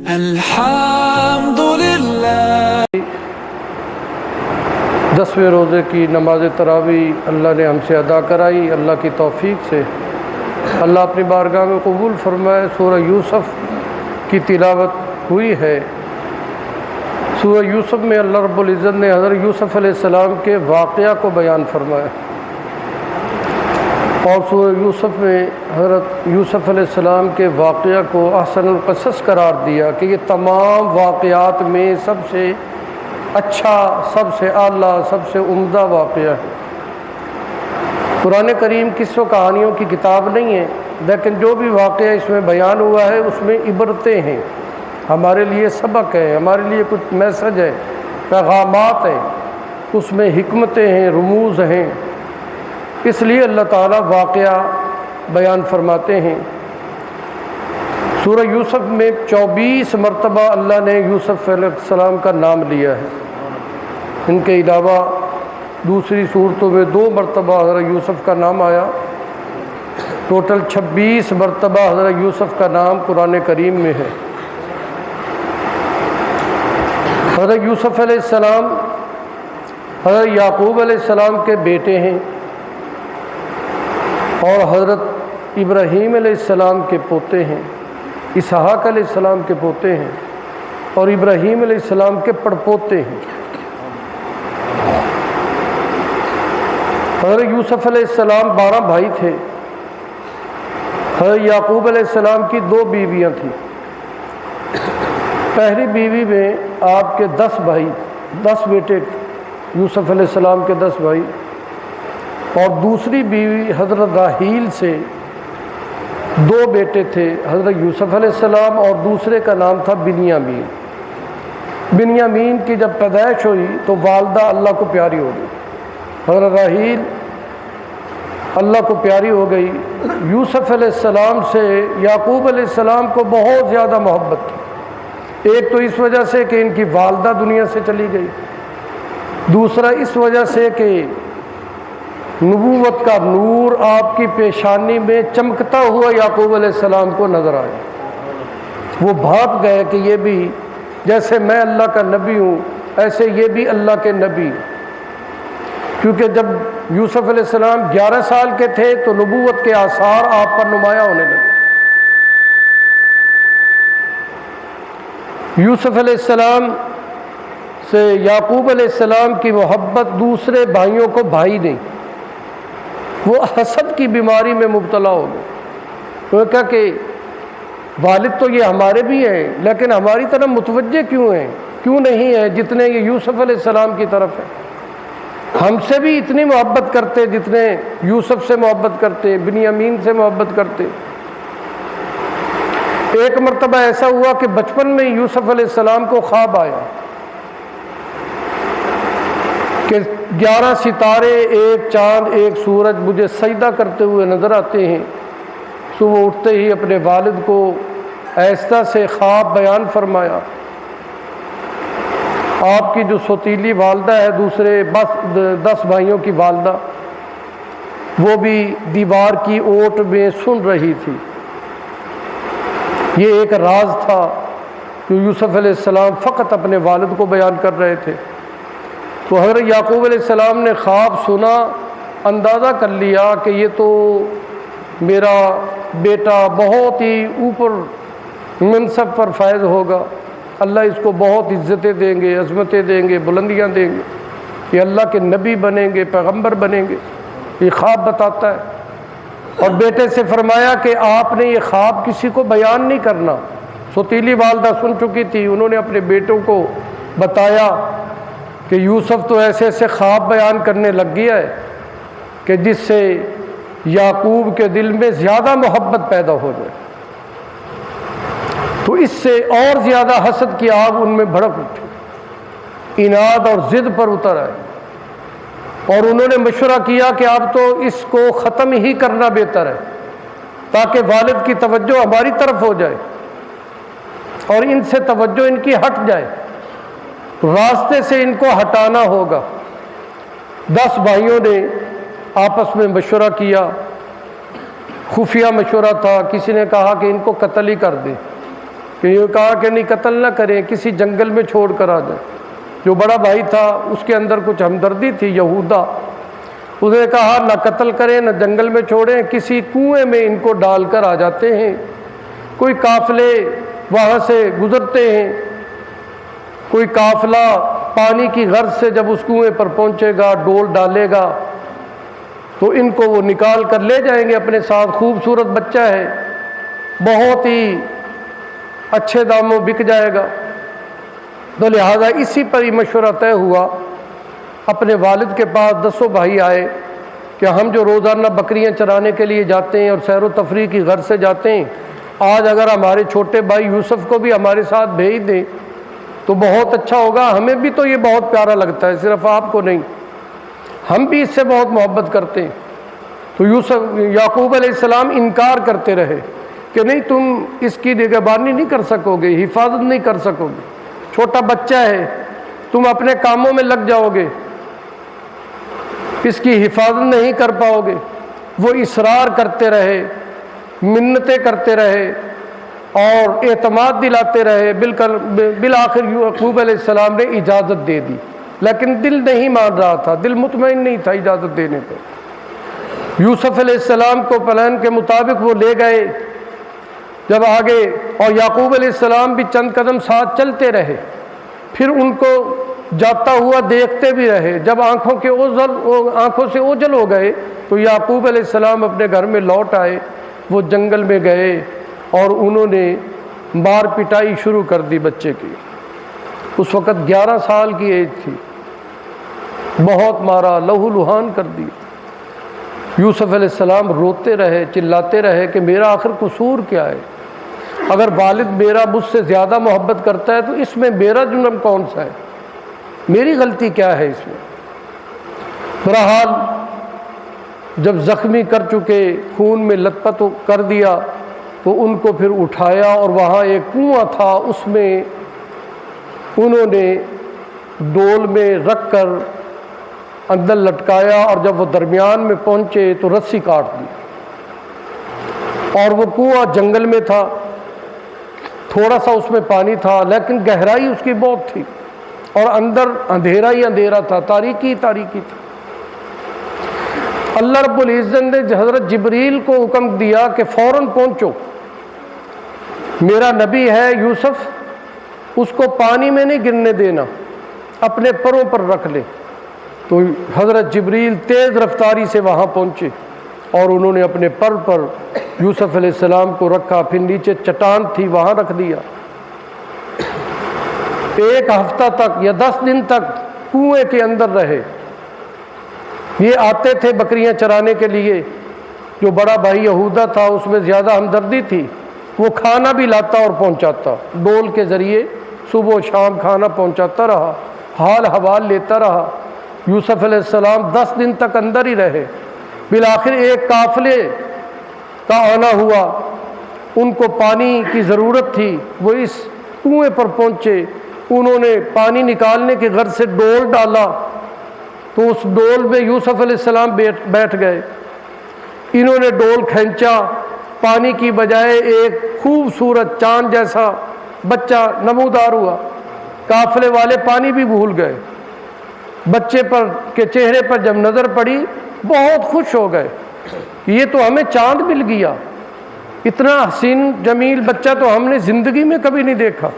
الحمدللہ۔ 10ویں روزے کی نماز تراویح اللہ نے ہم سے ادا کرائی، اللہ کی توفیق سے اللہ اپنی بارگاہ میں قبول فرمائے۔ سورہ یوسف کی تلاوت ہوئی ہے۔ سورہ یوسف میں اللہ رب العزت نے حضرت یوسف علیہ السلام کے واقعہ کو بیان فرمایا، اور سورہ یوسف میں حضرت یوسف علیہ السلام کے واقعہ کو احسن القصص قرار دیا کہ یہ تمام واقعات میں سب سے اچھا، سب سے اعلیٰ، سب سے عمدہ واقعہ ہے۔ قرآن کریم قصوں کہانیوں کی کتاب نہیں ہے، لیکن جو بھی واقعہ اس میں بیان ہوا ہے اس میں عبرتیں ہیں، ہمارے لیے سبق ہے، ہمارے لیے کچھ میسج ہے، پیغامات ہیں، اس میں حکمتیں ہیں، رموز ہیں، اس لیے اللہ تعالیٰ واقعہ بیان فرماتے ہیں۔ سورہ یوسف میں 24 مرتبہ اللہ نے یوسف علیہ السلام کا نام لیا ہے۔ ان کے علاوہ دوسری صورتوں میں 2 مرتبہ حضرت یوسف کا نام آیا۔ ٹوٹل 26 مرتبہ حضرت یوسف کا نام قرآن کریم میں ہے۔ حضرت یوسف علیہ السلام حضرت یعقوب علیہ السلام کے بیٹے ہیں اور حضرت ابراہیم علیہ السلام کے پوتے ہیں، اسحاق علیہ السلام کے پوتے ہیں، اور ابراہیم علیہ السلام کے پڑپوتے ہیں۔ حضرت یوسف علیہ السلام 12 بھائی تھے۔ حضرت یعقوب علیہ السلام کی 2 بیویاں تھیں۔ پہلی بیوی میں آپ کے 10 بھائی، 10 بیٹے، یوسف علیہ السلام کے 10 بھائی، اور دوسری بیوی حضرت راحیل سے 2 بیٹے تھے، حضرت یوسف علیہ السلام، اور دوسرے کا نام تھا بنیامین۔ بنیامین کی جب پیدائش ہوئی تو والدہ اللہ کو پیاری ہو گئی، حضرت راحیل اللہ کو پیاری ہو گئی۔ یوسف علیہ السلام سے یعقوب علیہ السلام کو بہت زیادہ محبت تھی، ایک تو اس وجہ سے کہ ان کی والدہ دنیا سے چلی گئی، دوسرا اس وجہ سے کہ نبوت کا نور آپ کی پیشانی میں چمکتا ہوا یعقوب علیہ السلام کو نظر آیا۔ وہ بھاپ گئے کہ یہ بھی جیسے میں اللہ کا نبی ہوں ایسے یہ بھی اللہ کے نبی، کیونکہ جب یوسف علیہ السلام 11 سال کے تھے تو نبوت کے آثار آپ پر نمایاں ہونے لگے۔ یوسف علیہ السلام سے یعقوب علیہ السلام کی محبت دوسرے بھائیوں کو بھائی نہیں، وہ حسد کی بیماری میں مبتلا ہو گئے۔ وہ کہا کہ والد تو یہ ہمارے بھی ہیں، لیکن ہماری طرف متوجہ کیوں نہیں ہیں جتنے یہ یوسف علیہ السلام کی طرف ہے؟ ہم سے بھی اتنی محبت کرتے جتنے یوسف سے محبت کرتے، بنیامین سے محبت کرتے۔ ایک مرتبہ ایسا ہوا کہ بچپن میں یوسف علیہ السلام کو خواب آیا کہ 11 ستارے، ایک چاند، ایک سورج مجھے سجدہ کرتے ہوئے نظر آتے ہیں۔ صبح اٹھتے ہی اپنے والد کو آہستہ سے خواب بیان فرمایا۔ آپ کی جو سوتیلی والدہ ہے، دوسرے 10 بھائیوں کی والدہ، وہ بھی دیوار کی اوٹ میں سن رہی تھی۔ یہ ایک راز تھا جو یوسف علیہ السلام فقط اپنے والد کو بیان کر رہے تھے۔ تو حضرت یعقوب علیہ السلام نے خواب سنا، اندازہ کر لیا کہ یہ تو میرا بیٹا بہت ہی اوپر منصب پر فائز ہوگا، اللہ اس کو بہت عزتیں دیں گے، عظمتیں دیں گے، بلندیاں دیں گے، یہ اللہ کے نبی بنیں گے، پیغمبر بنیں گے، یہ خواب بتاتا ہے۔ اور بیٹے سے فرمایا کہ آپ نے یہ خواب کسی کو بیان نہیں کرنا۔ سوتیلی والدہ سن چکی تھی، انہوں نے اپنے بیٹوں کو بتایا کہ یوسف تو ایسے ایسے خواب بیان کرنے لگ گیا ہے کہ جس سے یعقوب کے دل میں زیادہ محبت پیدا ہو جائے۔ تو اس سے اور زیادہ حسد کی آگ ان میں بھڑک اٹھی، اناد اور ضد پر اتر آئے، اور انہوں نے مشورہ کیا کہ اب تو اس کو ختم ہی کرنا بہتر ہے تاکہ والد کی توجہ ہماری طرف ہو جائے اور ان سے توجہ ان کی ہٹ جائے، راستے سے ان کو ہٹانا ہوگا۔ 10 بھائیوں نے آپس میں مشورہ کیا، خفیہ مشورہ تھا، کسی نے کہا کہ ان کو قتل ہی کر دیں، کہ یہ کہا کہ نہیں قتل نہ کریں، کسی جنگل میں چھوڑ کر آ جائیں۔ جو بڑا بھائی تھا اس کے اندر کچھ ہمدردی تھی، یہودا، اس نے کہا نہ قتل کریں نہ جنگل میں چھوڑیں، کسی کنویں میں ان کو ڈال کر آ جاتے ہیں۔ کوئی قافلے وہاں سے گزرتے ہیں، کوئی قافلہ پانی کی غرض سے جب اس کنویں پر پہنچے گا، ڈول ڈالے گا تو ان کو وہ نکال کر لے جائیں گے اپنے ساتھ۔ خوبصورت بچہ ہے، بہت ہی اچھے داموں بک جائے گا۔ تو لہٰذا اسی پر ہی مشورہ طے ہوا۔ اپنے والد کے پاس 10 بھائی آئے کہ ہم جو روزانہ بکریاں چرانے کے لیے جاتے ہیں اور سیر و تفریح کی غرض سے جاتے ہیں، آج اگر ہمارے چھوٹے بھائی یوسف کو بھی ہمارے ساتھ بھیج دیں تو بہت اچھا ہوگا، ہمیں بھی تو یہ بہت پیارا لگتا ہے، صرف آپ کو نہیں، ہم بھی اس سے بہت محبت کرتے ہیں۔ تو یعقوب علیہ السلام انکار کرتے رہے کہ نہیں، تم اس کی نگہبانی نہیں کر سکو گے، حفاظت نہیں کر سکو گے، چھوٹا بچہ ہے، تم اپنے کاموں میں لگ جاؤ گے، اس کی حفاظت نہیں کر پاؤ گے۔ وہ اصرار کرتے رہے، منتیں کرتے رہے اور اعتماد دلاتے رہے۔ بالآخر یعقوب علیہ السلام نے اجازت دے دی، لیکن دل نہیں مان رہا تھا، دل مطمئن نہیں تھا اجازت دینے پر۔ یوسف علیہ السلام کو پلان کے مطابق وہ لے گئے جب آگے، اور یعقوب علیہ السلام بھی چند قدم ساتھ چلتے رہے، پھر ان کو جاتا ہوا دیکھتے بھی رہے۔ جب آنکھوں سے اوجھل ہو گئے تو یعقوب علیہ السلام اپنے گھر میں لوٹ آئے۔ وہ جنگل میں گئے اور انہوں نے مار پٹائی شروع کر دی بچے کی۔ اس وقت 11 سال کی ایج تھی، بہت مارا، لہو لہان کر دی۔ یوسف علیہ السلام روتے رہے، چلاتے رہے کہ میرا آخر قصور کیا ہے؟ اگر والد میرا مجھ سے زیادہ محبت کرتا ہے تو اس میں میرا جرم کون سا ہے؟ میری غلطی کیا ہے اس میں؟ بہرحال جب زخمی کر چکے، خون میں لت پت کر دیا، تو ان کو پھر اٹھایا اور وہاں ایک کنواں تھا، اس میں انہوں نے ڈول میں رکھ کر اندر لٹکایا، اور جب وہ درمیان میں پہنچے تو رسی کاٹ دی۔ اور وہ کنواں جنگل میں تھا، تھوڑا سا اس میں پانی تھا لیکن گہرائی اس کی بہت تھی، اور اندر اندھیرا ہی اندھیرا تھا، تاریکی تاریکی تھی۔ اللہ رب العزت نے حضرت جبریل کو حکم دیا کہ فوراً پہنچو، میرا نبی ہے یوسف، اس کو پانی میں نہیں گرنے دینا، اپنے پروں پر رکھ لے۔ تو حضرت جبریل تیز رفتاری سے وہاں پہنچے اور انہوں نے اپنے پر یوسف علیہ السلام کو رکھا، پھر نیچے چٹان تھی وہاں رکھ دیا۔ 1 ہفتہ تک یا 10 دن تک کنویں کے اندر رہے۔ یہ آتے تھے بکریاں چرانے کے لیے، جو بڑا بھائی یہودا تھا اس میں زیادہ ہمدردی تھی، وہ کھانا بھی لاتا اور پہنچاتا، ڈول کے ذریعے صبح و شام کھانا پہنچاتا رہا، حال حوال لیتا رہا۔ یوسف علیہ السلام 10 دن تک اندر ہی رہے۔ بالآخر ایک قافلے کا آنا ہوا، ان کو پانی کی ضرورت تھی، وہ اس کنویں پر پہنچے، انہوں نے پانی نکالنے کی غرض سے ڈول ڈالا، تو اس ڈول میں یوسف علیہ السلام بیٹھ گئے۔ انہوں نے ڈول کھینچا، پانی کی بجائے ایک خوبصورت چاند جیسا بچہ نمودار ہوا۔ قافلے والے پانی بھی بھول گئے، بچے کے چہرے پر جب نظر پڑی بہت خوش ہو گئے، یہ تو ہمیں چاند مل گیا، اتنا حسین جمیل بچہ تو ہم نے زندگی میں کبھی نہیں دیکھا۔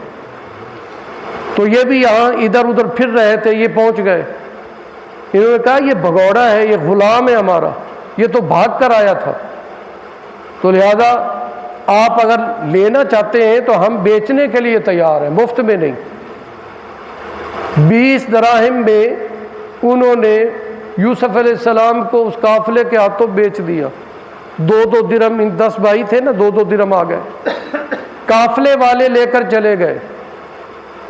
تو یہ بھی یہاں ادھر ادھر پھر رہے تھے، یہ پہنچ گئے۔ انہوں نے کہا یہ بھگوڑا ہے، یہ غلام ہے ہمارا، یہ تو بھاگ کر آیا تھا، تو لہذا آپ اگر لینا چاہتے ہیں تو ہم بیچنے کے لیے تیار ہیں، مفت میں نہیں۔ 20 دراہم میں انہوں نے یوسف علیہ السلام کو اس قافلے کے ہاتھوں بیچ دیا۔ 2 درہم، 10 بھائی تھے نا، 2 درہم آ گئے۔ قافلے والے لے کر چلے گئے،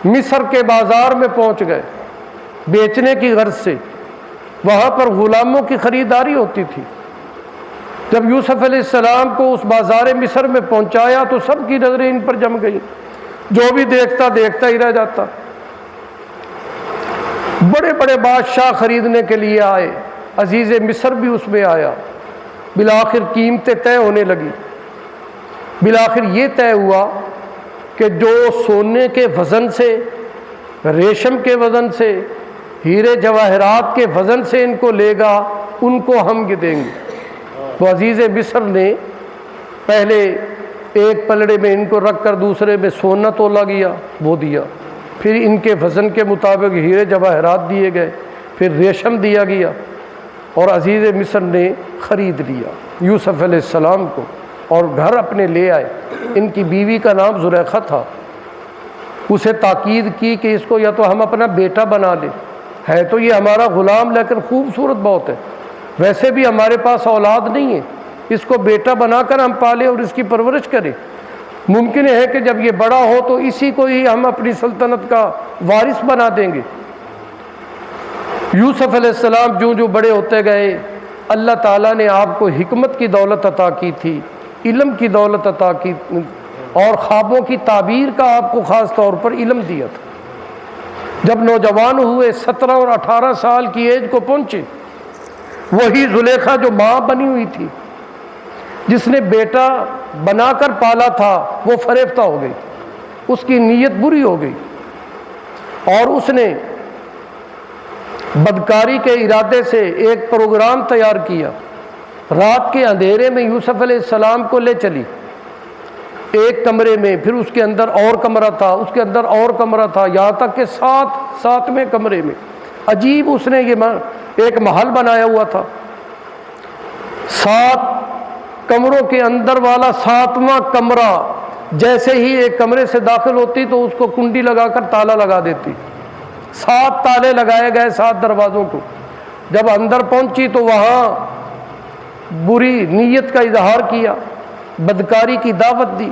مصر کے بازار میں پہنچ گئے بیچنے کی غرض سے، وہاں پر غلاموں کی خریداری ہوتی تھی۔ جب یوسف علیہ السلام کو اس بازار مصر میں پہنچایا تو سب کی نظریں ان پر جم گئی، جو بھی دیکھتا دیکھتا ہی رہ جاتا۔ بڑے بڑے بادشاہ خریدنے کے لیے آئے، عزیز مصر بھی اس میں آیا۔ بالآخر قیمتیں طے ہونے لگی۔ بالآخر یہ طے ہوا کہ جو سونے کے وزن سے، ریشم کے وزن سے، ہیرے جواہرات کے وزن سے ان کو لے گا ان کو ہم دیں گے۔ تو عزیز مصر نے پہلے ایک پلڑے میں ان کو رکھ کر دوسرے میں سونا تولا گیا، وہ دیا، پھر ان کے وزن کے مطابق ہیرے جواہرات دیے گئے، پھر ریشم دیا گیا، اور عزیز مصر نے خرید لیا یوسف علیہ السلام کو اور گھر اپنے لے آئے۔ ان کی بیوی کا نام زلیخا تھا۔ اسے تاکید کی کہ اس کو یا تو ہم اپنا بیٹا بنا لیں، ہے تو یہ ہمارا غلام لیکن خوبصورت بہت ہے، ویسے بھی ہمارے پاس اولاد نہیں ہے، اس کو بیٹا بنا کر ہم پالیں اور اس کی پرورش کریں۔ ممکن ہے کہ جب یہ بڑا ہو تو اسی کو ہی ہم اپنی سلطنت کا وارث بنا دیں گے۔ یوسف علیہ السلام جو بڑے ہوتے گئے، اللہ تعالیٰ نے آپ کو حکمت کی دولت عطا کی تھی، علم کی دولت عطا کی، اور خوابوں کی تعبیر کا آپ کو خاص طور پر علم دیا تھا۔ جب نوجوان ہوئے، 17 اور 18 سال کی ایج کو پہنچے، وہی زلیخا جو ماں بنی ہوئی تھی، جس نے بیٹا بنا کر پالا تھا، وہ فریفتہ ہو گئی، اس کی نیت بری ہو گئی، اور اس نے بدکاری کے ارادے سے ایک پروگرام تیار کیا۔ رات کے اندھیرے میں یوسف علیہ السلام کو لے چلی ایک کمرے میں، پھر اس کے اندر اور کمرہ تھا، اس کے اندر اور کمرہ تھا، یہاں تک کہ ساتویں کمرے میں عجیب اس نے یہ ایک محل بنایا ہوا تھا۔ 7 کمروں کے اندر والا 7واں کمرہ، جیسے ہی ایک کمرے سے داخل ہوتی تو اس کو کنڈی لگا کر تالا لگا دیتی۔ 7 تالے لگائے گئے 7 دروازوں کو۔ جب اندر پہنچی تو وہاں بری نیت کا اظہار کیا، بدکاری کی دعوت دی،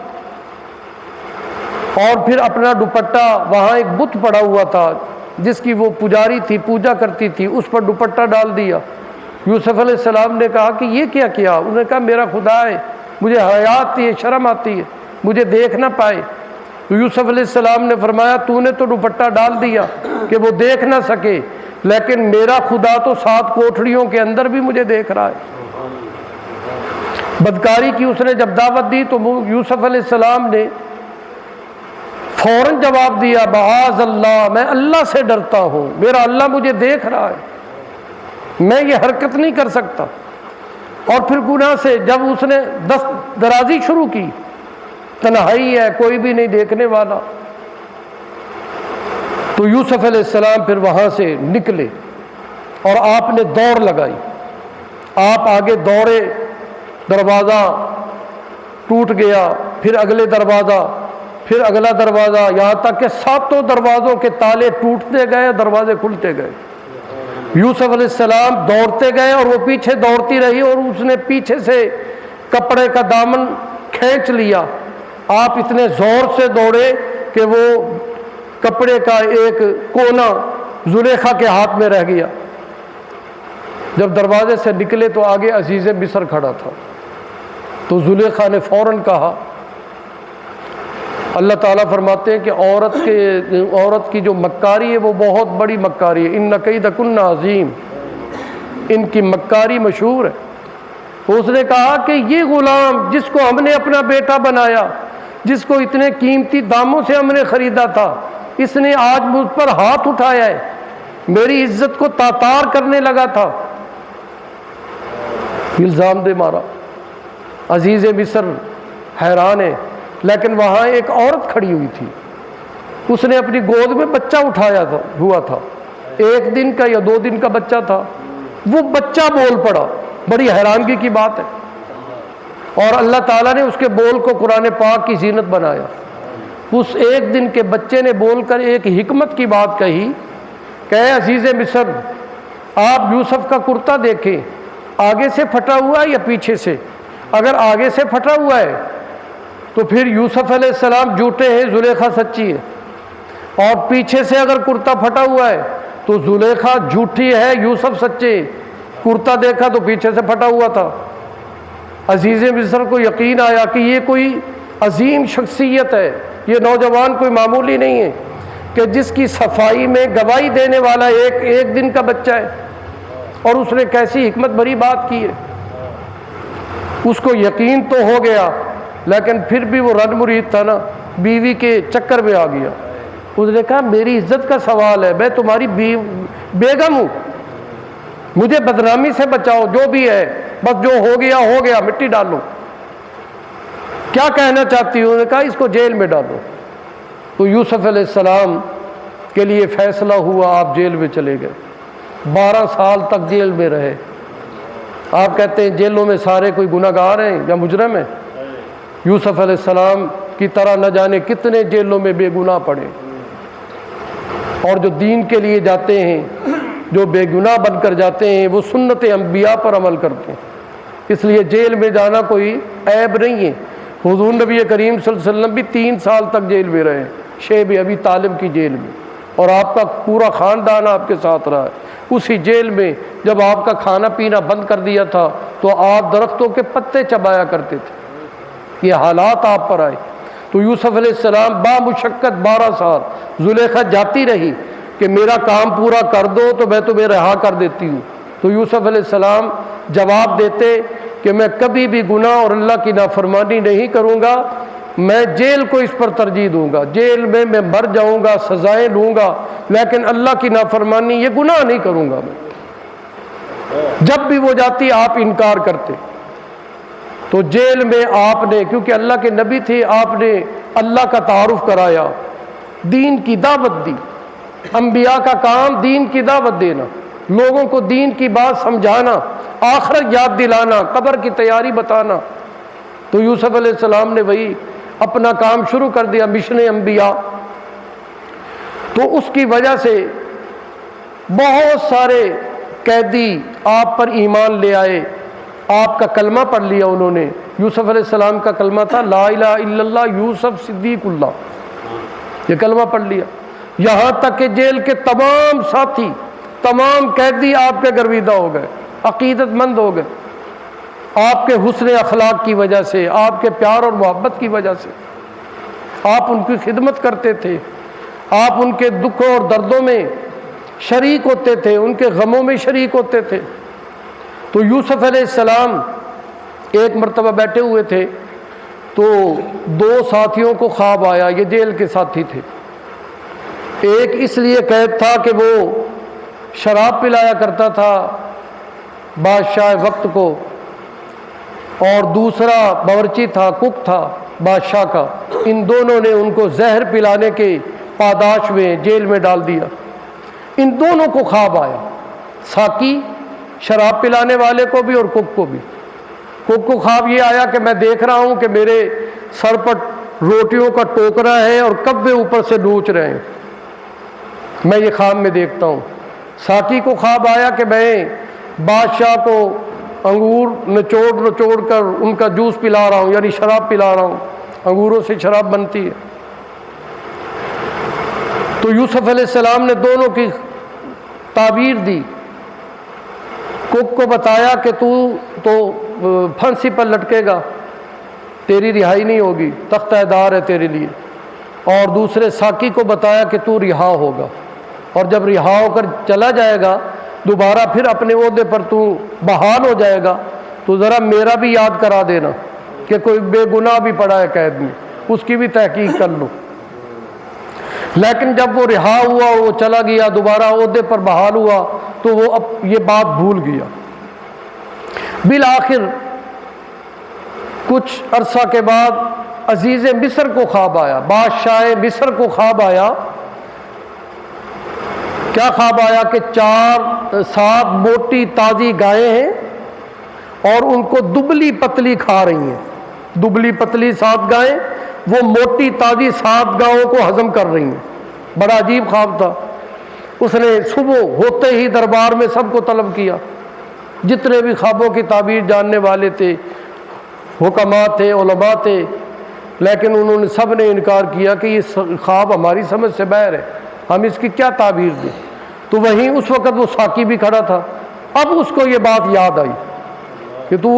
اور پھر اپنا دوپٹہ، وہاں ایک بت پڑا ہوا تھا جس کی وہ پجاری تھی، پوجا کرتی تھی، اس پر دوپٹہ ڈال دیا۔ یوسف علیہ السلام نے کہا کہ یہ کیا کیا؟ انہوں نے کہا میرا خدا ہے، مجھے حیا آتی ہے، شرم آتی ہے، مجھے دیکھ نہ پائے۔ تو یوسف علیہ السلام نے فرمایا تو نے تو دوپٹہ ڈال دیا کہ وہ دیکھ نہ سکے، لیکن میرا خدا تو 7 کوٹھڑیوں کے اندر بھی مجھے دیکھ رہا ہے۔ بدکاری کی اس نے جب دعوت دی تو یوسف علیہ السلام نے فوراً جواب دیا، معاذ اللہ، میں اللہ سے ڈرتا ہوں، میرا اللہ مجھے دیکھ رہا ہے، میں یہ حرکت نہیں کر سکتا۔ اور پھر گناہ سے جب اس نے دست درازی شروع کی، تنہائی ہے، کوئی بھی نہیں دیکھنے والا، تو یوسف علیہ السلام پھر وہاں سے نکلے اور آپ نے دوڑ لگائی۔ آپ آگے دوڑے، دروازہ ٹوٹ گیا، پھر اگلے دروازہ، پھر اگلا دروازہ، یہاں تک کہ 7 دروازوں کے تالے ٹوٹتے گئے، دروازے کھلتے گئے۔ یوسف علیہ السلام دوڑتے گئے اور وہ پیچھے دوڑتی رہی، اور اس نے پیچھے سے کپڑے کا دامن کھینچ لیا۔ آپ اتنے زور سے دوڑے کہ وہ کپڑے کا ایک کونا زلیخا کے ہاتھ میں رہ گیا۔ جب دروازے سے نکلے تو آگے عزیز مصر کھڑا تھا، تو زلیخا نے فوراً کہا، اللہ تعالیٰ فرماتے ہیں کہ عورت کی جو مکاری ہے وہ بہت بڑی مکاری ہے، ان کیدکن عظیم، ان کی مکاری مشہور ہے۔ تو اس نے کہا کہ یہ غلام جس کو ہم نے اپنا بیٹا بنایا، جس کو اتنے قیمتی داموں سے ہم نے خریدا تھا، اس نے آج مجھ پر ہاتھ اٹھایا ہے، میری عزت کو تاتار کرنے لگا تھا۔ الزام دے مارا۔ عزیز مصر حیران ہے، لیکن وہاں ایک عورت کھڑی ہوئی تھی، اس نے اپنی گود میں بچہ اٹھایا ہوا تھا، 1 دن کا یا 2 دن کا بچہ تھا، وہ بچہ بول پڑا۔ بڑی حیرانگی کی بات ہے، اور اللہ تعالیٰ نے اس کے بول کو قرآن پاک کی زینت بنایا۔ اس 1 دن کے بچے نے بول کر ایک حکمت کی بات کہی کہ اے عزیز مصر، آپ یوسف کا کرتا دیکھیں، آگے سے پھٹا ہوا ہے یا پیچھے سے؟ اگر آگے سے پھٹا ہوا ہے تو پھر یوسف علیہ السلام جھوٹے ہیں، زلیخا سچی ہے، اور پیچھے سے اگر کرتا پھٹا ہوا ہے تو زلیخا جھوٹی ہے، یوسف سچے۔ کرتا دیکھا تو پیچھے سے پھٹا ہوا تھا۔ عزیز مصر کو یقین آیا کہ یہ کوئی عظیم شخصیت ہے، یہ نوجوان کوئی معمولی نہیں ہے کہ جس کی صفائی میں گواہی دینے والا ایک دن کا بچہ ہے، اور اس نے کیسی حکمت بھری بات کی ہے۔ اس کو یقین تو ہو گیا، لیکن پھر بھی وہ رد مرید تھا نا، بیوی کے چکر میں آ گیا. اس نے کہا میری عزت کا سوال ہے، میں تمہاری بیگم ہوں، مجھے بدنامی سے بچاؤ، جو بھی ہے بس جو ہو گیا مٹی ڈالو. کیا کہنا چاہتی ہوں؟ انہوں نے کہا اس کو جیل میں ڈالو. تو یوسف علیہ السلام کے لیے فیصلہ ہوا، آپ جیل میں چلے گئے. 12 سال تک جیل میں رہے. آپ کہتے ہیں جیلوں میں سارے کوئی گناہ گار ہیں یا مجرم ہیں؟ یوسف علیہ السلام کی طرح نہ جانے کتنے جیلوں میں بے گناہ پڑے، اور جو دین کے لیے جاتے ہیں، جو بے گناہ بن کر جاتے ہیں، وہ سنت انبیاء پر عمل کرتے ہیں. اس لیے جیل میں جانا کوئی عیب نہیں ہے. حضور نبی کریم صلی اللہ علیہ وسلم بھی 3 سال تک جیل میں رہے، شیب ابی طالب کی جیل میں، اور آپ کا پورا خاندان آپ کے ساتھ رہا ہے. اسی جیل میں جب آپ کا کھانا پینا بند کر دیا تھا تو آپ درختوں کے پتے چبایا کرتے تھے. یہ حالات آپ پر آئے. تو یوسف علیہ السلام بامشقت 12 سال، زلیخا جاتی رہی کہ میرا کام پورا کر دو تو میں تمہیں رہا کر دیتی ہوں. تو یوسف علیہ السلام جواب دیتے کہ میں کبھی بھی گناہ اور اللہ کی نافرمانی نہیں کروں گا، میں جیل کو اس پر ترجیح دوں گا، جیل میں مر جاؤں گا، سزائیں لوں گا، لیکن اللہ کی نافرمانی یہ گناہ نہیں کروں گا. میں جب بھی وہ جاتی آپ انکار کرتے. تو جیل میں آپ نے، کیونکہ اللہ کے نبی تھے، آپ نے اللہ کا تعارف کرایا، دین کی دعوت دی. انبیاء کا کام دین کی دعوت دینا، لوگوں کو دین کی بات سمجھانا، آخرت یاد دلانا، قبر کی تیاری بتانا. تو یوسف علیہ السلام نے وہی اپنا کام شروع کر دیا، مشن انبیاء. تو اس کی وجہ سے بہت سارے قیدی آپ پر ایمان لے آئے، آپ کا کلمہ پڑھ لیا انہوں نے. یوسف علیہ السلام کا کلمہ تھا لا الہ الا اللہ یوسف صدیق اللہ، یہ کلمہ پڑھ لیا. یہاں تک کہ جیل کے تمام ساتھی، تمام قیدی آپ کے گرویدہ ہو گئے، عقیدت مند ہو گئے، آپ کے حسن اخلاق کی وجہ سے، آپ کے پیار اور محبت کی وجہ سے. آپ ان کی خدمت کرتے تھے، آپ ان کے دکھوں اور دردوں میں شریک ہوتے تھے، ان کے غموں میں شریک ہوتے تھے. تو یوسف علیہ السلام ایک مرتبہ بیٹھے ہوئے تھے تو 2 ساتھیوں کو خواب آیا. یہ جیل کے ساتھی تھے. ایک اس لیے قید تھا کہ وہ شراب پلایا کرتا تھا بادشاہ وقت کو، اور دوسرا باورچی تھا، کک تھا بادشاہ کا. ان دونوں نے ان کو زہر پلانے کے پاداش میں جیل میں ڈال دیا. ان دونوں کو خواب آیا، ساقی شراب پلانے والے کو بھی اور کک کو بھی. کک کو خواب یہ آیا کہ میں دیکھ رہا ہوں کہ میرے سر پر روٹیوں کا ٹوکرا ہے اور کبے اوپر سے نوچ رہے ہیں، میں یہ خواب میں دیکھتا ہوں. ساقی کو خواب آیا کہ میں بادشاہ کو انگور نچوڑ کر ان کا جوس پلا رہا ہوں، یعنی شراب پلا رہا ہوں، انگوروں سے شراب بنتی ہے. تو یوسف علیہ السلام نے دونوں کی تعبیر دی. کک کو بتایا کہ تو پھانسی پر لٹکے گا، تیری رہائی نہیں ہوگی، تختہ دار ہے تیرے لیے. اور دوسرے ساقی کو بتایا کہ تو رہا ہوگا، اور جب رہا ہو کر چلا جائے گا دوبارہ پھر اپنے عہدے پر تو بحال ہو جائے گا، تو ذرا میرا بھی یاد کرا دینا کہ کوئی بے گناہ بھی پڑا ہے قید میں، اس کی بھی تحقیق کر لو. لیکن جب وہ رہا ہوا، وہ چلا گیا، دوبارہ عہدے پر بحال ہوا، تو وہ اب یہ بات بھول گیا. بالآخر کچھ عرصہ کے بعد عزیز مصر کو خواب آیا، بادشاہ مصر کو خواب آیا. کیا خواب آیا کہ 7 موٹی تازی گائیں ہیں اور ان کو دبلی پتلی کھا رہی ہیں. دبلی پتلی 7 گائیں وہ موٹی تازی 7 گاؤں کو ہضم کر رہی ہیں. بڑا عجیب خواب تھا. اس نے صبح ہوتے ہی دربار میں سب کو طلب کیا، جتنے بھی خوابوں کی تعبیر جاننے والے تھے، حکماء تھے، علماء تھے، لیکن انہوں نے سب نے انکار کیا کہ یہ خواب ہماری سمجھ سے باہر ہے، ہم اس کی کیا تعبیر دیں. تو وہیں اس وقت وہ ساقی بھی کھڑا تھا. اب اس کو یہ بات یاد آئی کہ تو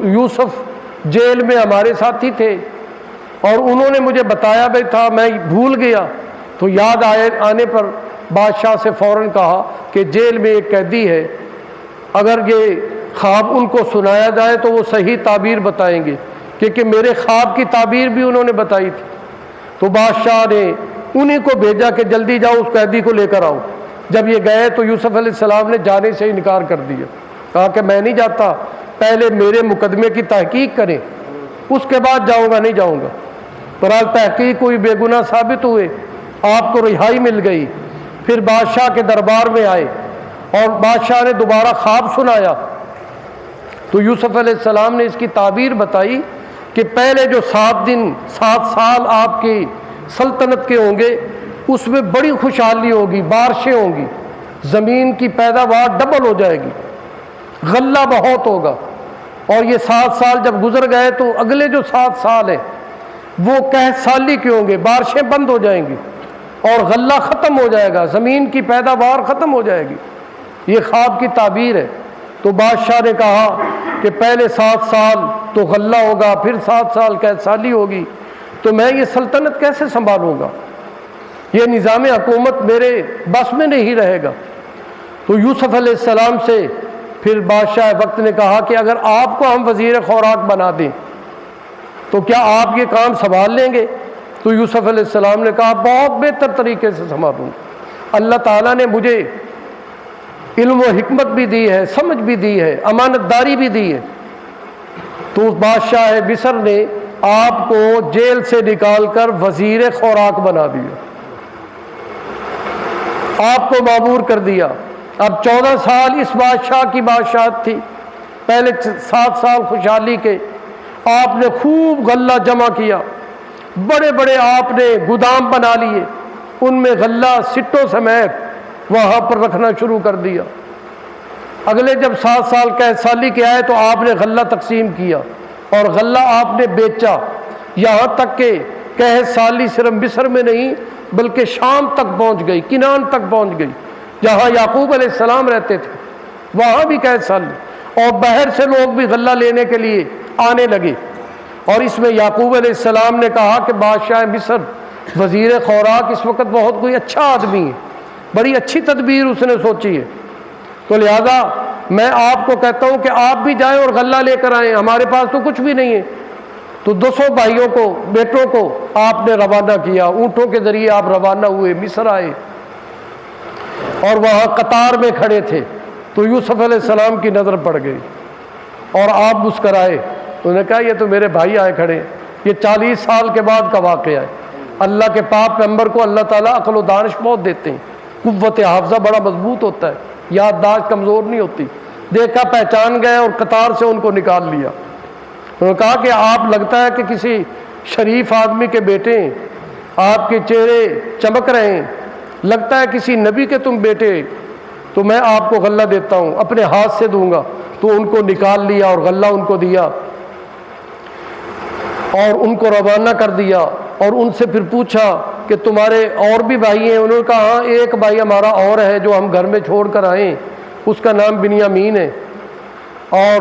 یوسف جیل میں ہمارے ساتھی تھے اور انہوں نے مجھے بتایا بھی تھا، میں بھول گیا. تو یاد آنے پر بادشاہ سے فوراً کہا کہ جیل میں ایک قیدی ہے، اگر یہ خواب ان کو سنایا جائے تو وہ صحیح تعبیر بتائیں گے، کیونکہ میرے خواب کی تعبیر بھی انہوں نے بتائی تھی. تو تو بادشاہ نے انہیں کو بھیجا کہ جلدی جاؤ اس قیدی کو لے کر آؤ۔ جب یہ گئے تو یوسف علیہ السلام نے جانے سے انکار کر دیا، کہا کہ میں نہیں جاتا، پہلے میرے مقدمے کی تحقیق کریں، اس کے بعد جاؤں گا، نہیں جاؤں گا۔ بہرحال تحقیق ہوئی، بے گناہ ثابت ہوئے، آپ کو رہائی مل گئی۔ پھر بادشاہ کے دربار میں آئے اور بادشاہ نے دوبارہ خواب سنایا تو یوسف علیہ السلام نے اس کی تعبیر بتائی کہ پہلے جو 7 دن 7 سال آپ کی سلطنت کے ہوں گے اس میں بڑی خوشحالی ہوگی، بارشیں ہوں گی، زمین کی پیداوار ڈبل ہو جائے گی، غلہ بہت ہوگا۔ اور یہ 7 سال جب گزر گئے تو اگلے جو 7 سال ہیں وہ قحط سالی کے ہوں گے، بارشیں بند ہو جائیں گی اور غلہ ختم ہو جائے گا، زمین کی پیداوار ختم ہو جائے گی۔ یہ خواب کی تعبیر ہے۔ تو بادشاہ نے کہا کہ پہلے 7 سال تو غلہ ہوگا، پھر 7 سال قحط سالی ہوگی، تو میں یہ سلطنت کیسے سنبھالوں گا؟ یہ نظام حکومت میرے بس میں نہیں رہے گا۔ تو یوسف علیہ السلام سے پھر بادشاہ وقت نے کہا کہ اگر آپ کو ہم وزیر خوراک بنا دیں تو کیا آپ یہ کام سنبھال لیں گے؟ تو یوسف علیہ السلام نے کہا بہت بہتر طریقے سے سنبھالوں گا، اللہ تعالیٰ نے مجھے علم و حکمت بھی دی ہے، سمجھ بھی دی ہے، امانت داری بھی دی ہے۔ تو بادشاہ مصر نے آپ کو جیل سے نکال کر وزیر خوراک بنا دیا، آپ کو مامور کر دیا۔ اب 14 سال اس بادشاہ کی بادشاہت تھی، پہلے 7 سال خوشحالی کے، آپ نے خوب غلہ جمع کیا، بڑے بڑے آپ نے گودام بنا لیے، ان میں غلہ سٹوں سمیت وہاں پر رکھنا شروع کر دیا۔ اگلے جب 7 سال قحط سالی کے آئے تو آپ نے غلہ تقسیم کیا اور غلہ آپ نے بیچا، یہاں تک کہ قحط سالی صرف مصر میں نہیں بلکہ شام تک پہنچ گئی، کنان تک پہنچ گئی، جہاں یعقوب علیہ السلام رہتے تھے وہاں بھی قحط سالی، اور باہر سے لوگ بھی غلہ لینے کے لیے آنے لگے۔ اور اس میں یعقوب علیہ السلام نے کہا کہ بادشاہ مصر وزیر خوراک اس وقت بہت کوئی اچھا آدمی ہے، بڑی اچھی تدبیر اس نے سوچی ہے، تو لہذا میں آپ کو کہتا ہوں کہ آپ بھی جائیں اور غلہ لے کر آئیں، ہمارے پاس تو کچھ بھی نہیں ہے۔ تو 200 بھائیوں کو، بیٹوں کو آپ نے روانہ کیا، اونٹوں کے ذریعے آپ روانہ ہوئے، مصر آئے اور وہاں قطار میں کھڑے تھے تو یوسف علیہ السلام کی نظر پڑ گئی اور آپ مسکرائے، انہوں نے کہا یہ تو میرے بھائی آئے کھڑے، یہ 40 سال کے بعد کا واقعہ ہے۔ اللہ کے پاک پیغمبر کو اللہ تعالیٰ عقل و دانش بہت دیتے ہیں، قوت حافظہ بڑا مضبوط ہوتا ہے، یادداشت کمزور نہیں ہوتی۔ دیکھا، پہچان گئے اور قطار سے ان کو نکال لیا۔ انہوں نے کہا کہ آپ لگتا ہے کہ کسی شریف آدمی کے بیٹے ہیں، آپ کے چہرے چمک رہے ہیں، لگتا ہے کسی نبی کے تم بیٹے، تو میں آپ کو غلہ دیتا ہوں، اپنے ہاتھ سے دوں گا۔ تو ان کو نکال لیا اور غلہ ان کو دیا اور ان کو روانہ کر دیا، اور ان سے پھر پوچھا کہ تمہارے اور بھی بھائی ہیں؟ انہوں نے کہا ہاں ایک بھائی ہمارا اور ہے جو ہم گھر میں چھوڑ کر آئے، اس کا نام بنیامین ہے، اور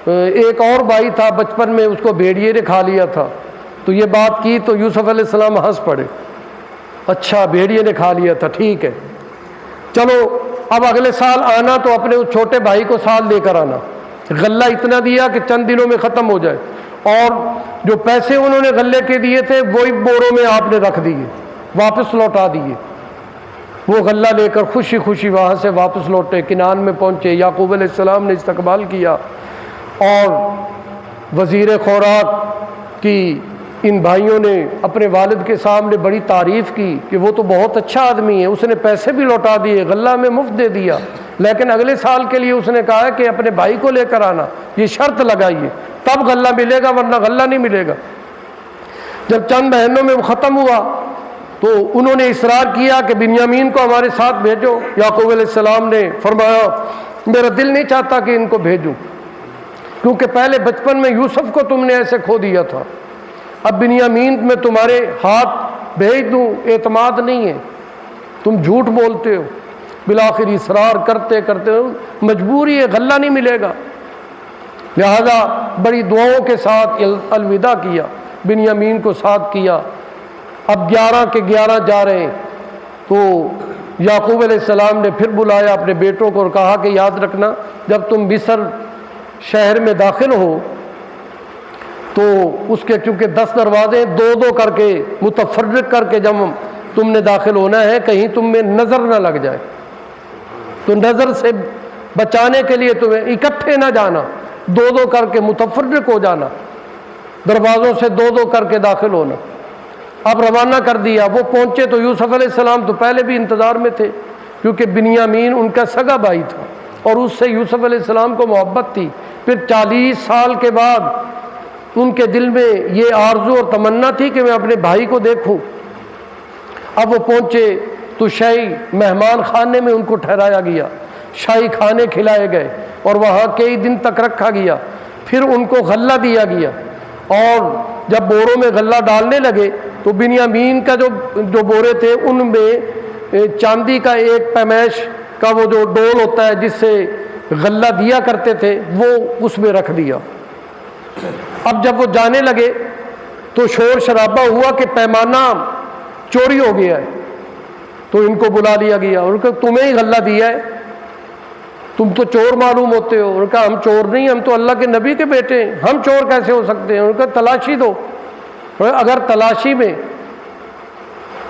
ایک اور بھائی تھا بچپن میں اس کو بھیڑیے نے کھا لیا تھا۔ تو یہ بات کی تو یوسف علیہ السلام ہنس پڑے، اچھا بھیڑیے نے کھا لیا تھا، ٹھیک ہے، چلو اب اگلے سال آنا تو اپنے اس چھوٹے بھائی کو ساتھ لے کر آنا۔ غلہ اتنا دیا کہ چند دنوں میں ختم ہو جائے، اور جو پیسے انہوں نے غلے کے دیے تھے وہی بوروں میں آپ نے رکھ دیے، واپس لوٹا دیے۔ وہ غلہ لے کر خوشی خوشی وہاں سے واپس لوٹے، کنعان میں پہنچے، یعقوب علیہ السلام نے استقبال کیا، اور وزیر خوراک کی ان بھائیوں نے اپنے والد کے سامنے بڑی تعریف کی کہ وہ تو بہت اچھا آدمی ہے، اس نے پیسے بھی لوٹا دیے، غلہ میں مفت دے دیا، لیکن اگلے سال کے لیے اس نے کہا کہ اپنے بھائی کو لے کر آنا، یہ شرط لگائیے تب غلہ ملے گا ورنہ غلہ نہیں ملے گا۔ جب چند مہینوں میں وہ ختم ہوا تو انہوں نے اصرار کیا کہ بنیامین کو ہمارے ساتھ بھیجو۔ یعقوب علیہ السلام نے فرمایا میرا دل نہیں چاہتا کہ ان کو بھیجوں، کیونکہ پہلے بچپن میں یوسف کو تم نے ایسے کھو دیا تھا، اب بنیامین میں تمہارے ہاتھ بھیج دوں، اعتماد نہیں ہے، تم جھوٹ بولتے ہو۔ بالآخر اصرار کرتے کرتے مجبوری ہے، غلہ نہیں ملے گا، لہذا بڑی دعاؤں کے ساتھ الوداع کیا، بنیامین کو ساتھ کیا۔ اب 11 کے 11 جا رہے ہیں تو یعقوب علیہ السلام نے پھر بلایا اپنے بیٹوں کو اور کہا کہ یاد رکھنا جب تم مصر شہر میں داخل ہو تو اس کے چونکہ 10 دروازے 2 کر کے متفرق کر کے جب تم نے داخل ہونا ہے، کہیں تم میں نظر نہ لگ جائے، تو نظر سے بچانے کے لیے تمہیں اکٹھے نہ جانا، 2 کر کے متفرق ہو جانا، دروازوں سے 2 کر کے داخل ہونا۔ اب روانہ کر دیا، وہ پہنچے تو یوسف علیہ السلام تو پہلے بھی انتظار میں تھے، کیونکہ بنیامین ان کا سگا بھائی تھا اور اس سے یوسف علیہ السلام کو محبت تھی۔ پھر 40 سال کے بعد ان کے دل میں یہ آرزو اور تمنا تھی کہ میں اپنے بھائی کو دیکھوں۔ اب وہ پہنچے تو شاہی مہمان خانے میں ان کو ٹھہرایا گیا، شاہی کھانے کھلائے گئے اور وہاں کئی دن تک رکھا گیا۔ پھر ان کو غلہ دیا گیا، اور جب بوروں میں غلہ ڈالنے لگے تو بنیامین کا جو بورے تھے ان میں چاندی کا ایک پیمائش کا وہ جو ڈول ہوتا ہے جس سے غلہ دیا کرتے تھے، وہ اس میں رکھ دیا۔ اب جب وہ جانے لگے تو شور شرابہ ہوا کہ پیمانہ چوری ہو گیا ہے، تو ان کو بلا لیا گیا اور کہ تمہیں ہی غلہ دیا ہے، تم تو چور معلوم ہوتے ہو۔ ان کا ہم چور نہیں، ہم تو اللہ کے نبی کے بیٹے ہیں، ہم چور کیسے ہو سکتے ہیں؟ ان کا تلاشی دو، اگر تلاشی میں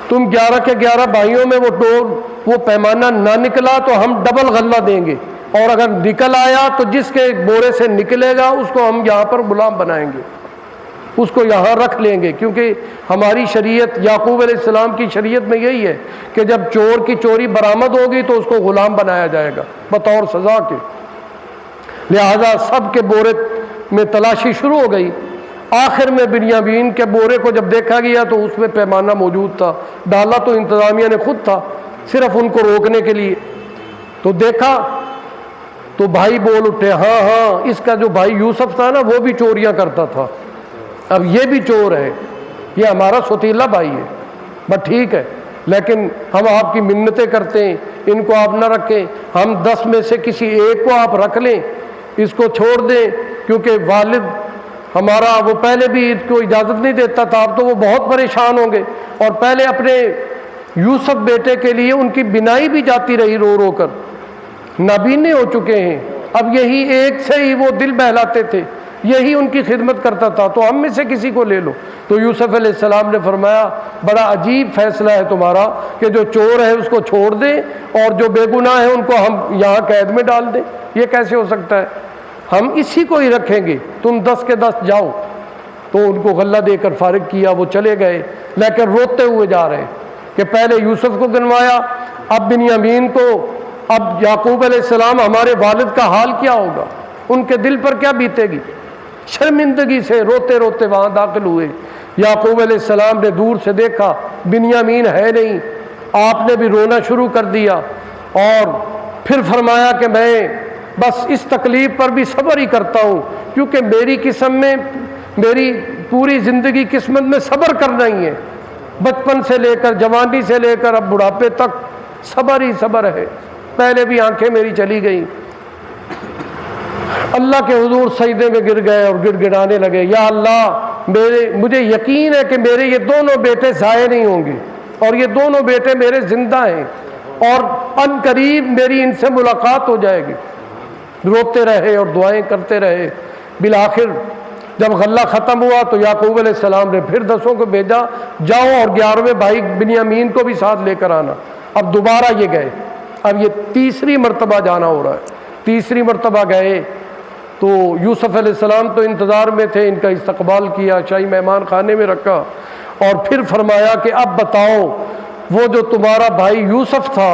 تم 11 کے 11 بھائیوں میں وہ ڈول وہ پیمانہ نہ نکلا تو ہم ڈبل غلہ دیں گے، اور اگر نکل آیا تو جس کے بورے سے نکلے گا اس کو ہم یہاں پر غلام بنائیں گے، اس کو یہاں رکھ لیں گے، کیونکہ ہماری شریعت یعقوب علیہ السلام کی شریعت میں یہی ہے کہ جب چور کی چوری برآمد ہوگی تو اس کو غلام بنایا جائے گا بطور سزا کے۔ لہذا سب کے بورے میں تلاشی شروع ہو گئی۔ آخر میں بنیامین کے بورے کو جب دیکھا گیا تو اس میں پیمانہ موجود تھا، ڈالا تو انتظامیہ نے خود تھا، صرف ان کو روکنے کے لیے۔ تو دیکھا تو بھائی بول اٹھے، ہاں ہاں اس کا جو بھائی یوسف تھا نا وہ بھی چوریاں کرتا تھا، اب یہ بھی چور ہے، یہ ہمارا سوتیلا بھائی ہے، بس ٹھیک ہے، لیکن ہم آپ کی منتیں کرتے ہیں ان کو آپ نہ رکھیں، ہم 10 میں سے کسی ایک کو آپ رکھ لیں، اس کو چھوڑ دیں، کیونکہ والد ہمارا وہ پہلے بھی اس کو اجازت نہیں دیتا تھا، اب تو وہ بہت پریشان ہوں گے، اور پہلے اپنے یوسف بیٹے کے لیے ان کی بینائی بھی جاتی رہی رو رو کر، نابینے ہو چکے ہیں، اب یہی ایک سے ہی وہ دل بہلاتے تھے، یہی ان کی خدمت کرتا تھا، تو ہم میں سے کسی کو لے لو۔ تو یوسف علیہ السلام نے فرمایا بڑا عجیب فیصلہ ہے تمہارا کہ جو چور ہے اس کو چھوڑ دیں اور جو بے گناہ ہیں ان کو ہم یہاں قید میں ڈال دیں، یہ کیسے ہو سکتا ہے؟ ہم اسی کو ہی رکھیں گے، تم 10 کے 10 جاؤ۔ تو ان کو غلہ دے کر فارغ کیا، وہ چلے گئے، لیکن روتے ہوئے جا رہے کہ پہلے یوسف کو گنوایا، اب بنیامین کو، اب یعقوب علیہ السلام ہمارے والد کا حال کیا ہوگا، ان کے دل پر کیا بیتے گی؟ شرمندگی سے روتے روتے وہاں داخل ہوئے۔ یعقوب علیہ السلام نے دور سے دیکھا بنیامین ہے نہیں، آپ نے بھی رونا شروع کر دیا، اور پھر فرمایا کہ میں بس اس تکلیف پر بھی صبر ہی کرتا ہوں، کیونکہ میری قسم میں، میری پوری زندگی قسمت میں صبر کرنا ہی ہے، بچپن سے لے کر جوانی سے لے کر اب بڑھاپے تک صبر ہی صبر ہے، پہلے بھی آنکھیں میری چلی گئیں۔ اللہ کے حضور سجدے میں گر گئے اور گڑ گڑانے لگے، یا اللہ مجھے یقین ہے کہ میرے یہ دونوں بیٹے ضائع نہیں ہوں گے، اور یہ دونوں بیٹے میرے زندہ ہیں، اور ان قریب میری ان سے ملاقات ہو جائے گی۔ روتے رہے اور دعائیں کرتے رہے۔ بالآخر جب غلہ ختم ہوا تو یعقوب علیہ السلام نے پھر 10 کو بھیجا، جاؤ اور 11ویں بھائی بنیامین کو بھی ساتھ لے کر آنا۔ اب دوبارہ یہ گئے، اب یہ تیسری مرتبہ جانا ہو رہا ہے، تیسری مرتبہ گئے تو یوسف علیہ السلام تو انتظار میں تھے، ان کا استقبال کیا، شاہی مہمان خانے میں رکھا، اور پھر فرمایا کہ اب بتاؤ وہ جو تمہارا بھائی یوسف تھا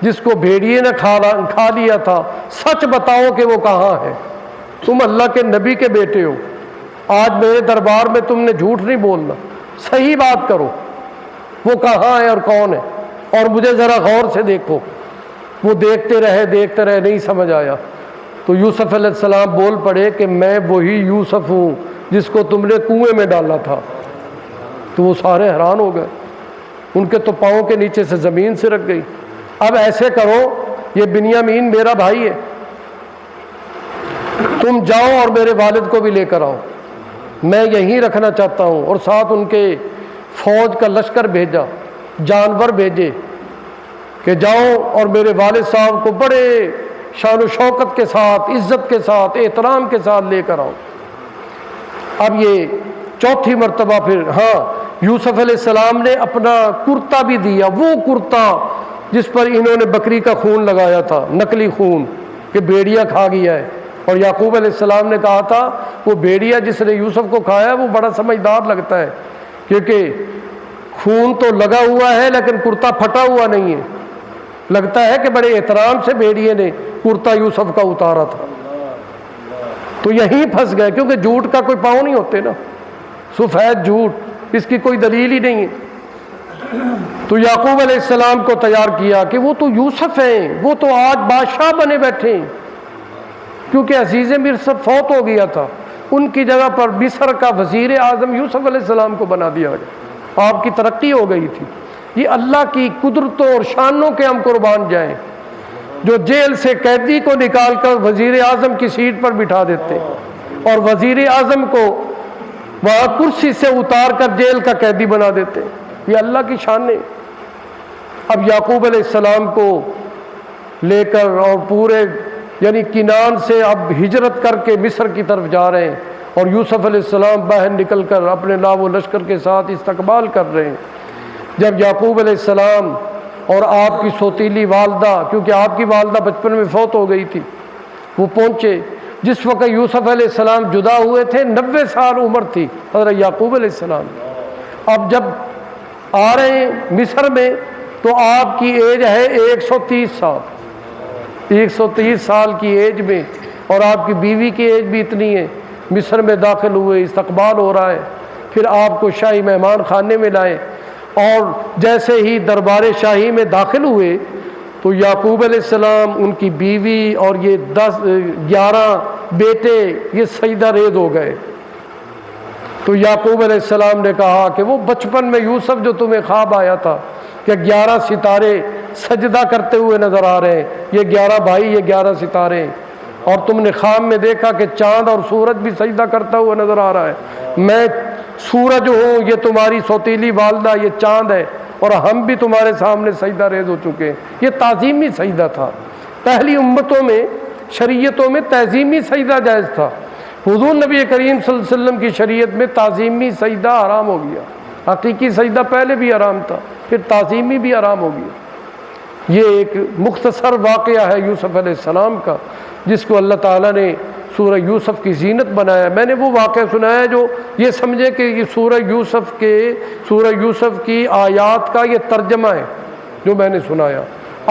جس کو بھیڑیے نے کھا لیا تھا، سچ بتاؤ کہ وہ کہاں ہے؟ تم اللہ کے نبی کے بیٹے ہو، آج میرے دربار میں تم نے جھوٹ نہیں بولنا، صحیح بات کرو، وہ کہاں ہے اور کون ہے، اور مجھے ذرا غور سے دیکھو۔ وہ دیکھتے رہے نہیں سمجھ آیا، تو یوسف علیہ السلام بول پڑے کہ میں وہی یوسف ہوں جس کو تم نے کنویں میں ڈالا تھا۔ تو وہ سارے حیران ہو گئے، ان کے تو پاؤں کے نیچے سے زمین سے رک گئی۔ اب ایسے کرو، یہ بنیامین میرا بھائی ہے، تم جاؤ اور میرے والد کو بھی لے کر آؤ، میں یہیں رکھنا چاہتا ہوں، اور ساتھ ان کے فوج کا لشکر بھیجا، جانور بھیجے کہ جاؤ اور میرے والد صاحب کو بڑے شان و شوکت کے ساتھ، عزت کے ساتھ، احترام کے ساتھ لے کر آؤ۔ اب یہ چوتھی مرتبہ پھر یوسف علیہ السلام نے اپنا کرتا بھی دیا، وہ کرتا جس پر انہوں نے بکری کا خون لگایا تھا، نقلی خون کہ بھیڑیا کھا گیا ہے، اور یعقوب علیہ السلام نے کہا تھا وہ بھیڑیا جس نے یوسف کو کھایا وہ بڑا سمجھدار لگتا ہے، کیونکہ خون تو لگا ہوا ہے لیکن کرتا پھٹا ہوا نہیں ہے، لگتا ہے کہ بڑے احترام سے بھیڑیے نے کرتا یوسف کا اتارا تھا۔ تو یہیں پھنس گئے، کیونکہ جھوٹ کا کوئی پاؤں نہیں ہوتے نا، سفید جھوٹ، اس کی کوئی دلیل ہی نہیں ہے۔ تو یعقوب علیہ السلام کو تیار کیا کہ وہ تو یوسف ہیں، وہ تو آج بادشاہ بنے بیٹھے ہیں، کیونکہ عزیز مصر فوت ہو گیا تھا، ان کی جگہ پر مصر کا وزیر اعظم یوسف علیہ السلام کو بنا دیا گیا، آپ کی ترقی ہو گئی تھی۔ یہ اللہ کی قدرتوں اور شانوں کے ہم قربان جائیں، جو جیل سے قیدی کو نکال کر وزیر اعظم کی سیٹ پر بٹھا دیتے اور وزیر اعظم کو وہاں کرسی سے اتار کر جیل کا قیدی بنا دیتے، یہ اللہ کی شان ہے۔ اب یعقوب علیہ السلام کو لے کر اور پورے یعنی کنعان سے اب ہجرت کر کے مصر کی طرف جا رہے ہیں، اور یوسف علیہ السلام باہر نکل کر اپنے لاو و لشکر کے ساتھ استقبال کر رہے ہیں۔ جب یعقوب علیہ السلام اور آپ کی سوتیلی والدہ، کیونکہ آپ کی والدہ بچپن میں فوت ہو گئی تھی، وہ پہنچے، جس وقت یوسف علیہ السلام جدا ہوئے تھے 90 سال عمر تھی حضرت یعقوب علیہ السلام۔ اب جب آ رہے ہیں مصر میں تو آپ کی ایج ہے 130 سال، 130 سال کی ایج میں، اور آپ کی بیوی کی ایج بھی اتنی ہے۔ مصر میں داخل ہوئے، استقبال ہو رہا ہے، پھر آپ کو شاہی مہمان خانے میں لائے، اور جیسے ہی دربار شاہی میں داخل ہوئے تو یعقوب علیہ السلام، ان کی بیوی اور یہ 11 بیٹے یہ سجدہ ریز ہو گئے۔ تو یعقوب علیہ السلام نے کہا کہ وہ بچپن میں یوسف جو تمہیں خواب آیا تھا کہ 11 ستارے سجدہ کرتے ہوئے نظر آ رہے ہیں، یہ 11 بھائی، یہ 11 ستارے ہیں، اور تم نے خواب میں دیکھا کہ چاند اور سورج بھی سجدہ کرتا ہوا نظر آ رہا ہے، میں سورج ہوں، یہ تمہاری سوتیلی والدہ یہ چاند ہے، اور ہم بھی تمہارے سامنے سجدہ ریز ہو چکے ہیں۔ یہ تعظیمی سجدہ تھا، پہلی امتوں میں شریعتوں میں تعظیمی سجدہ جائز تھا، حضور نبی کریم صلی اللہ علیہ وسلم کی شریعت میں تعظیمی سجدہ حرام ہو گیا، حقیقی سجدہ پہلے بھی حرام تھا، پھر تعظیمی بھی حرام ہو گیا۔ یہ ایک مختصر واقعہ ہے یوسف علیہ السلام کا، جس کو اللہ تعالیٰ نے سورہ یوسف کی زینت بنایا۔ میں نے وہ واقعہ سنایا جو یہ سمجھے کہ یہ سورہ یوسف کی آیات کا یہ ترجمہ ہے جو میں نے سنایا۔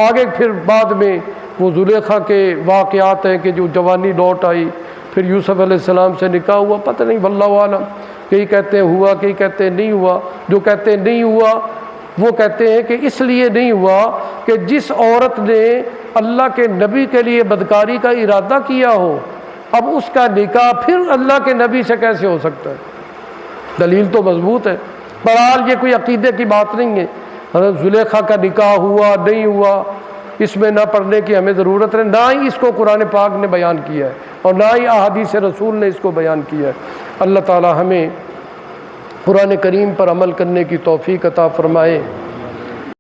آگے پھر بعد میں وہ زلیخا کے واقعات ہیں کہ جو جوانی لوٹ آئی، پھر یوسف علیہ السلام سے نکاح ہوا، پتہ نہیں واللہ عالم، کئی کہتے ہیں ہوا، کئی کہتے ہیں نہیں ہوا۔ جو کہتے ہیں نہیں ہوا وہ کہتے ہیں کہ اس لیے نہیں ہوا کہ جس عورت نے اللہ کے نبی کے لیے بدکاری کا ارادہ کیا ہو، اب اس کا نکاح پھر اللہ کے نبی سے کیسے ہو سکتا ہے؟ دلیل تو مضبوط ہے۔ بہرحال یہ کوئی عقیدے کی بات نہیں ہے، حضرت زلیخا کا نکاح ہوا نہیں ہوا اس میں نہ پڑھنے کی ہمیں ضرورت ہے، نہ ہی اس کو قرآن پاک نے بیان کیا ہے اور نہ ہی احادیث رسول نے اس کو بیان کیا ہے۔ اللہ تعالی ہمیں قرآن کریم پر عمل کرنے کی توفیق عطا فرمائے۔